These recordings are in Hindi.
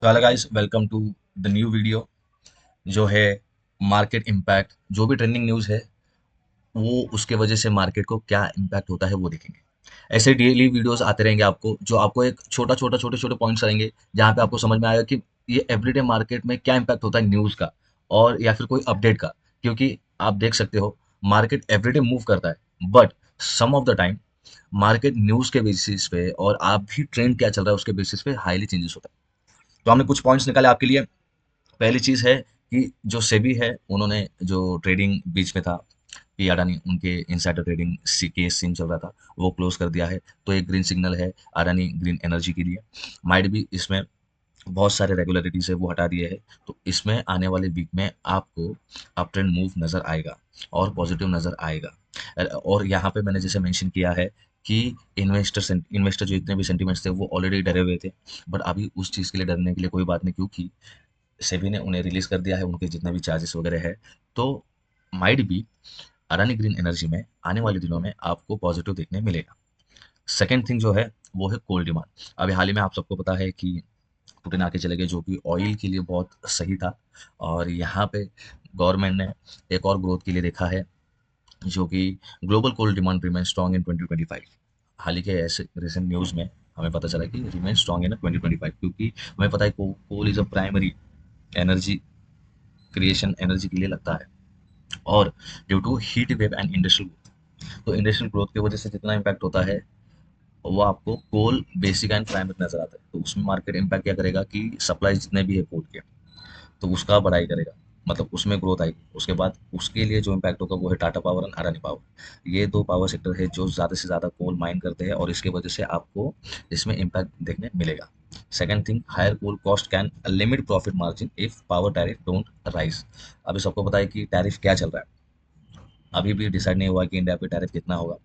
तो hello guys, welcome to the new video जो है मार्केट इम्पैक्ट। जो भी ट्रेंडिंग न्यूज़ है वो उसके वजह से मार्केट को क्या इम्पैक्ट होता है वो देखेंगे। ऐसे डेली वीडियोस आते रहेंगे आपको, जो आपको एक छोटे छोटे पॉइंट्स रहेंगे जहाँ पे आपको समझ में आएगा कि ये एवरीडे मार्केट में क्या इम्पैक्ट होता है न्यूज़ का और या फिर कोई अपडेट का। क्योंकि आप देख सकते हो मार्केट एवरीडे मूव करता है, but some of the time market news के बेसिस पे और आप भी ट्रेंड क्या चल रहा है उसके बेसिस पे हाईली चेंजेस होता है। तो हमने कुछ पॉइंट्स निकाले आपके लिए। पहली चीज़ है कि जो सेबी है उन्होंने जो ट्रेडिंग बीच में था, पी अडानी उनके इनसाइडर ट्रेडिंग केस सीन चल रहा था, वो क्लोज कर दिया है। तो एक ग्रीन सिग्नल है अडानी ग्रीन एनर्जी के लिए। माइट भी इसमें बहुत सारे रेगुलरिटीज है वो हटा दिए हैं। तो इसमें आने वाले वीक में आपको अप ट्रेंड मूव नज़र आएगा और पॉजिटिव नज़र आएगा। और यहाँ पे मैंने जैसे मेंशन किया है कि इन्वेस्टर जो इतने भी सेंटिमेंट्स थे वो ऑलरेडी डरे हुए थे, बट अभी उस चीज़ के लिए डरने के लिए कोई बात नहीं, क्योंकि सेबी ने उन्हें रिलीज कर दिया है उनके जितने भी चार्जेस वगैरह है। तो माइट भी अडानी ग्रीन एनर्जी में आने वाले दिनों में आपको पॉजिटिव देखने मिलेगा। सेकेंड थिंग जो है वो है कोल डिमांड। अभी हाल ही में आप सबको पता है कि पुतिन आके चले गए, जो कि ऑयल के लिए बहुत सही था। और यहाँ पे गवर्नमेंट ने एक और ग्रोथ के लिए देखा है, जो कि global coal demand remain strong in 2025। हाल ही के ऐसे रिसेंट न्यूज़ में हमें पता चला कि रिमेन स्ट्रॉन्ग इन 2025, क्योंकि हमें पता है coal is a primary energy creation energy के लिए लगता है। और due to heat wave and industrial growth, तो इंडस्ट्रियल ग्रोथ की वजह से जितना इम्पैक्ट होता है वो आपको कोल बेसिक एंड प्राइमरी नजर आता है। तो उसमें मार्केट इम्पैक्ट क्या करेगा कि सप्लाई जितने भी है कोल के, तो उसका बढ़ाई करेगा, मतलब उसमें ग्रोथ आएगी। उसके बाद उसके लिए जो इम्पैक्ट होगा वो है Tata power and Adani power. ये दो पावर सेक्टर है जो ज़्यादा से ज़्यादा कोल माइन करते हैं और इसके वजह से आपको इसमें इम्पैक्ट देखने मिलेगा। Second thing, higher coal cost can limit profit margin if power tariff don't rise. अभी सबको पता है कि टैरिफ क्या चल रहा है। अभी भी डिसाइड नहीं हुआ कि इंडिया पे टैरिफ कितना होगा।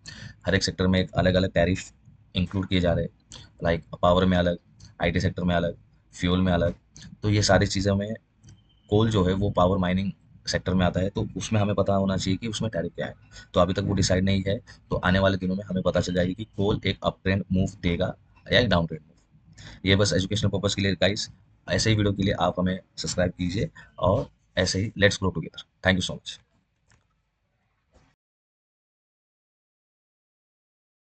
हर एक सेक्टर में एक अलग अलग टैरिफ इंक्लूड किए जा रहे हैं, लाइक पावर में अलग, आईटी सेक्टर में अलग, फ्यूल में अलग। तो ये सारी चीज़ों में कोल जो है वो पावर माइनिंग सेक्टर में आता है, तो उसमें हमें पता होना चाहिए कि उसमें टैरिफ क्या है। तो अभी तक वो डिसाइड नहीं है। तो आने वाले दिनों में हमें पता चल जाएगी कि कोल एक अप ट्रेंड मूव देगा या एक डाउन ट्रेंड मूव। ये बस एजुकेशनल पर्पज़ के लिए गाइस। ऐसे ही वीडियो के लिए आप हमें सब्सक्राइब कीजिए और ऐसे ही let's grow together. Thank you so much.